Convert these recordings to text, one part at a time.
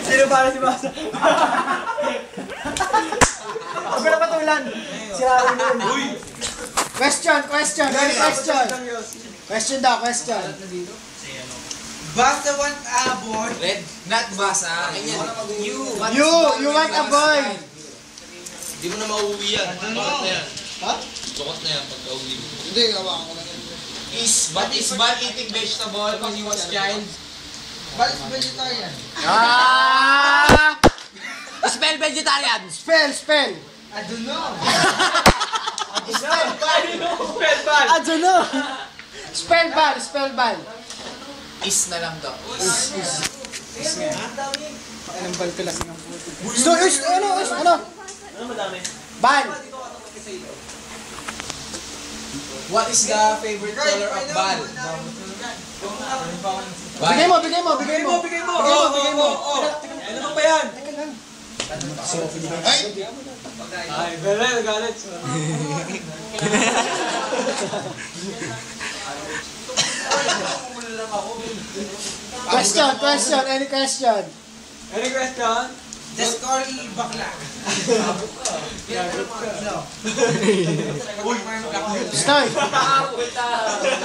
Sino para si Basa? Huwag ko na patulan. Sira ulo yun. Question. Question daw, question. Basta want a boy. Red, not basa. You want a boy. Hindi mo na mauuwi yan. Lukot na yan. Ha? Lukot na yan pagka-uwi mo. Hindi, hawakan ko lang yan. But is Bal eating vegetable when he was child? Bal is vegetarian. Spell vegetarian! Spell. I don't know. Spell bal. Is na lang daw. Anong bal ka lang ng puto? Ano? Bal. What is the favorite color of Bal? Bigay mo. Ano ba yan? Teka lang. Ay, galit. Question. Any question? Any question? Just call bakla.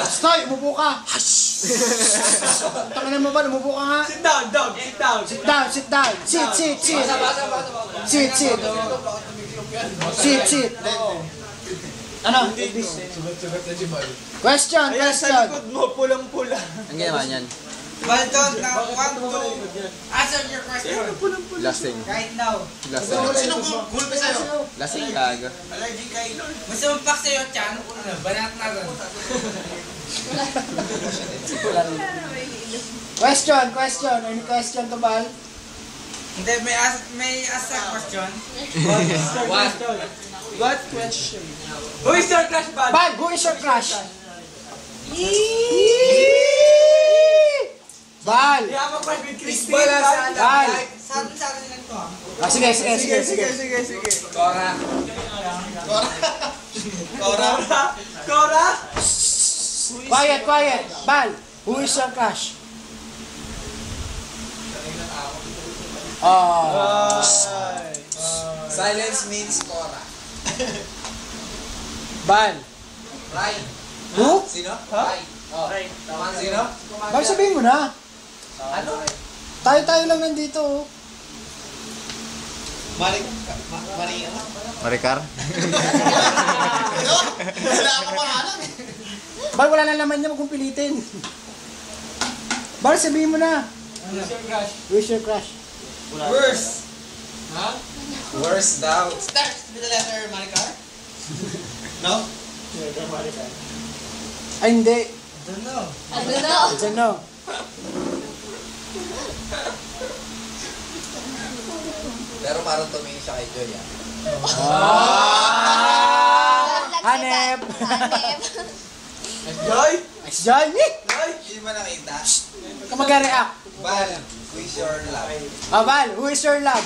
Stoy, umupo ka. Tangan mo ba, umupo ka nga. Sit down, dog. Sit down. Sit. Ano? Question. Ayan, sa likod mo, pulang-pula. Ang ginawa niyan? Baldon, now want to answer your question. Lasing. Right now. Sino gulpe sa'yo? Lasing kaga. Allergic kayo. Gusto mong pack sa'yo, Chan? Banat na rin. Question. Any question to Bal? Hindi, may ask a question. What question? Who is your crush, Bal? Bal, who is your crush? Bal! Hindi ako crush with Christine. Bal! Sa atin lang to. Sige. Cora? Quiet. Bal, who is your crush? Silence means Cora. Bal. Rai. Who? Sino? Rai. Rai. Tama sino? Bal, sabihin mo na. Ano? Tayo lang nandito. Oh. Maricar? Wala ako pangalan eh. Bal, wala na naman niya kung pilitin. Bal, sabihin mo na. Who is your crush? Worse. Worst daw. Starts with the letter Maricar? No? Ay, hindi. Don't know. Pero parang tumingin siya kay Joy ah. Hanep. Joy? Nice Joy. Hindi mo nakita? Ka mag-react. Bal, quiz your love. Bal, who is your love?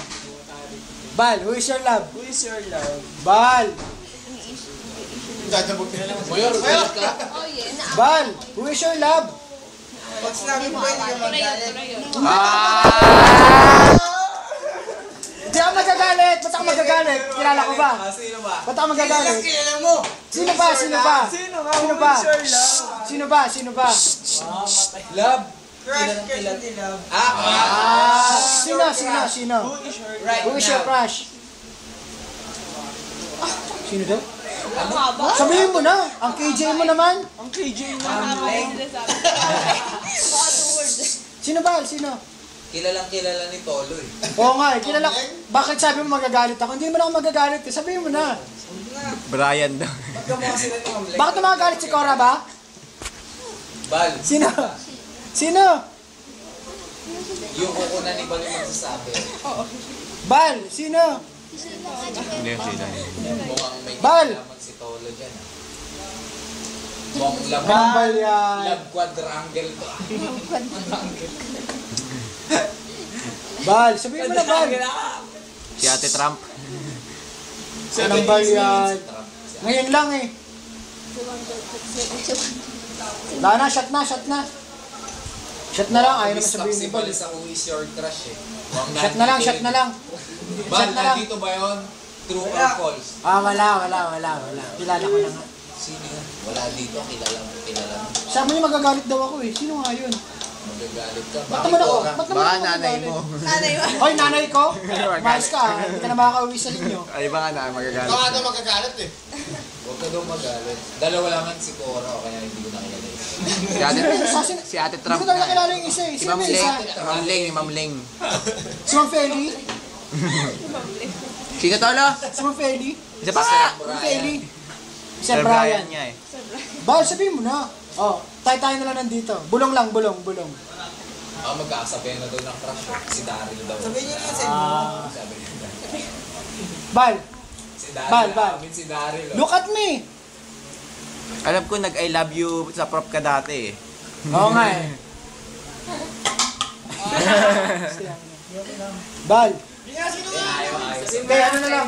Bal, who is your love? Who is your love? Bal. Mayor, mayor ka? Bal, who is your love? Pag sinabi mo, hindi ka magalit. Hindi ako magagalit. Ba't ako magagalit? Kilala ko ba? Sino ba? Ba't ako magagalit? Kilala mo. Sino ba? Sino nga? Who is your love? Love. Crush, kasi love. Sino? Right Who is your now. crush? Sino daw? Sabihin mo na. Ang KJ mo naman. Ang KJ Sino ba? Sino? Kilalang kilala ni Tolo eh. Oo nga eh. Kilala ko. Bakit sabi mo magagalit ako? Hindi naman ako magagalit eh. Sabihin mo na. Brian daw. Pagkamukha sila ni Ma'am Leng. Bakit magagalit si Cora ba? Bal, Sino? Sino? yung kukunan ni Bal yung magsasabi. Bal, sino? Hindi yung sila. Mukhang may Bal! kinalaman si Tolo dyan ah. Mukhang love, Bal yan. love quadrangle to ah. Bal, sabihin mo na Bal. Si Ate Trump. Anong Bal yan? Ngayon lang eh. Wala na, shot na. Shot na lang, ayaw naman Stop sabihin si ni Bal. Bal sa Who is your crush eh. Shot na lang, shot na lang. Bal, Shot na lang. nandito ba yun? True or false? Ah, wala. Kilala ko na nga. Sino yun? Wala dito, kilala mo. Sabi niya magagalit daw ako eh. Sino nga yun? Magagalit ka. Ba't naman ako? Ba't naman Baka ako nanay magagalit? mo. Nanay mo. Hoy, nanay ko? Mais ka, hindi ka na makakauwi sa linyo. Ay, baka na magagalit. Baka daw magagalit eh. Huwag ka daw magalit. Dalawa lang si Cora o kaya hindi ko nakilala. Si Ate Trump Hindi ko na nga nakilala eh. yung isa eh. Si Sino Ma'am ba Ling. isa? Si Ma'am Ling. Si Ma'am Feli? Sino to, lo? Si Ma'am Feli? Isa pa. Ma'am Feli? Si Sir Brian. Brian niya eh. Bal, sabihin mo na. Oh, tayo na lang nandito. Bulong lang, bulong. Ako magkakasabihin na daw ng crush eh. Si Daryl daw. Sabihin niyo na sa Sabi niya. Bal, Si Daryl. Bal. Amin si Daryl. look at me. Alam ko nag-I love you sa prop ka dati eh. Oo nga eh. Bal. Ayaw. Kaya ano na lang,